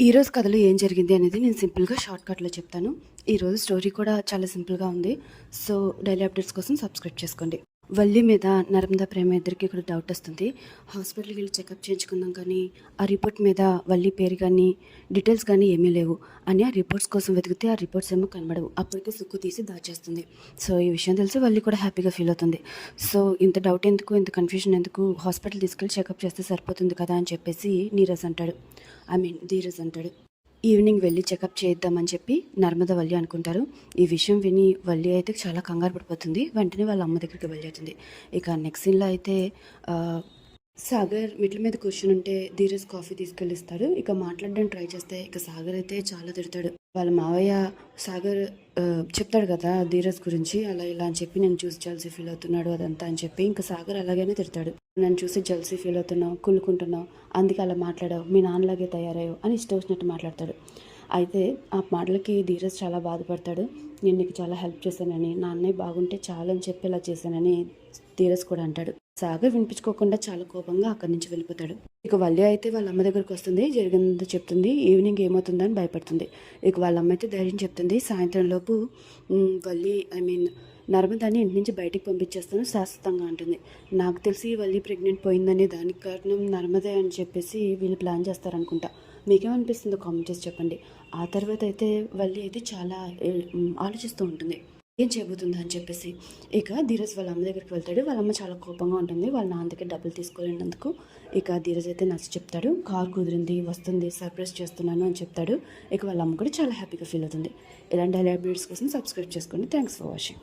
ఈరోజు కథలో ఏం జరిగింది అనేది నేను సింపుల్గా షార్ట్కట్లో చెప్తాను. ఈరోజు స్టోరీ కూడా చాలా సింపుల్గా ఉంది. సో డైలీ అప్డేట్స్ కోసం సబ్స్క్రైబ్ చేసుకోండి. వల్లి మీద నర్మదా ప్రేమ ఇద్దరికి కూడా డౌట్ వస్తుంది. హాస్పిటల్కి వెళ్ళి చెకప్ చేయించుకున్నాం కానీ ఆ రిపోర్ట్ మీద వల్లి పేరు కానీ డీటెయిల్స్ కానీ ఏమీ లేవు అని ఆ రిపోర్ట్స్ కోసం వెతికితే ఆ రిపోర్ట్స్ ఏమో కనబడవు. అప్పటికే సుక్కు తీసి దాచేస్తుంది. సో ఈ విషయం తెలిసి వల్లి కూడా హ్యాపీగా ఫీల్ అవుతుంది. సో ఇంత డౌట్ ఎందుకు, ఇంత కన్ఫ్యూజన్ ఎందుకు, హాస్పిటల్ తీసుకెళ్ళి చెకప్ చేస్తే సరిపోతుంది కదా అని చెప్పేసి ధీరజ్ అంటాడు. ఈవినింగ్ వెళ్ళి చెకప్ చేద్దామని చెప్పి నర్మద వల్లి అనుకుంటారు. ఈ విషయం విని వల్లి అయితే చాలా కంగారు పడిపోతుంది. వెంటనే వాళ్ళ అమ్మ దగ్గరికి వెళ్ళేస్తుంది. ఇక నెక్స్ట్ సీన్లో అయితే సాగర్ మెట్ల మీద కూర్చుని ఉంటే ధీరజ్ కాఫీ తీసుకెళ్ళిస్తాడు. ఇక మాట్లాడడానికి ట్రై చేస్తే ఇక సాగర్ అయితే చాలా తిడతాడు. వాళ్ళ మావయ్య సాగర్ చెప్తాడు కదా ధీరజ్ గురించి అలా ఇలా అని చెప్పి నేను చూసి జల్సీ ఫీల్ అవుతున్నాడు అదంతా అని చెప్పి ఇంకా సాగర్ అలాగైనా తిడతాడు. నన్ను చూసి జల్సీ ఫీల్ అవుతున్నావు, కుళ్ళుకుంటున్నావు, అందుకే అలా మాట్లాడావు, మీ నాన్నలాగే తయారయ్యావు అని ఇష్టం వచ్చినట్టు మాట్లాడతాడు. అయితే ఆ మాటలకి ధీరజ్ చాలా బాధపడతాడు. నేను నీకు చాలా హెల్ప్ చేశానని, నా అన్నయ్య బాగుంటే చాలు అని చెప్పి ఇలా చేశానని ధీరజ్ కూడా అంటాడు. సాగర్ వినిపించుకోకుండా చాలా కోపంగా అక్కడి నుంచి వెళ్ళిపోతాడు. ఇక వల్లి అయితే వాళ్ళ అమ్మ దగ్గరికి వస్తుంది. జరిగిందో చెప్తుంది. ఈవినింగ్ ఏమవుతుందో అని భయపడుతుంది. ఇక వాళ్ళ అమ్మ అయితే ధైర్యం చెప్తుంది. సాయంత్రం లోపు వల్లి నర్మదాన్ని ఇంటి నుంచి బయటికి పంపించేస్తాను శాశ్వతంగా అంటుంది. నాకు తెలిసి వల్లి ప్రెగ్నెంట్ పోయిందని దానికి కారణం నర్మదే అని చెప్పేసి వీళ్ళు ప్లాన్ చేస్తారనుకుంటా. మీకేమనిపిస్తుందో కామెంట్ చేసి చెప్పండి. ఆ తర్వాత అయితే వల్లి అయితే చాలా ఆలోచిస్తూ ఉంటుంది ఏం చేయబోతుందా అని చెప్పేసి. ఇక ధీరజ్ వాళ్ళ అమ్మ దగ్గరికి వెళ్తాడు. వాళ్ళ అమ్మ చాలా కోపంగా ఉంటుంది. వాళ్ళ నాన్న దగ్గర డబ్బులు తీసుకోలేనందుకు. ఇక ధీరజ్ అయితే నచ్చ చెప్తాడు. కార్ కుదిరింది, వస్తుంది, సర్ప్రైజ్ చేస్తున్నాను అని చెప్తాడు. ఇక వాళ్ళ అమ్మ కూడా చాలా హ్యాపీగా ఫీల్ అవుతుంది. ఇలాంటి డైలీ అప్డేట్స్ కోసం సబ్స్క్రైబ్ చేసుకోండి. Thanks for watching.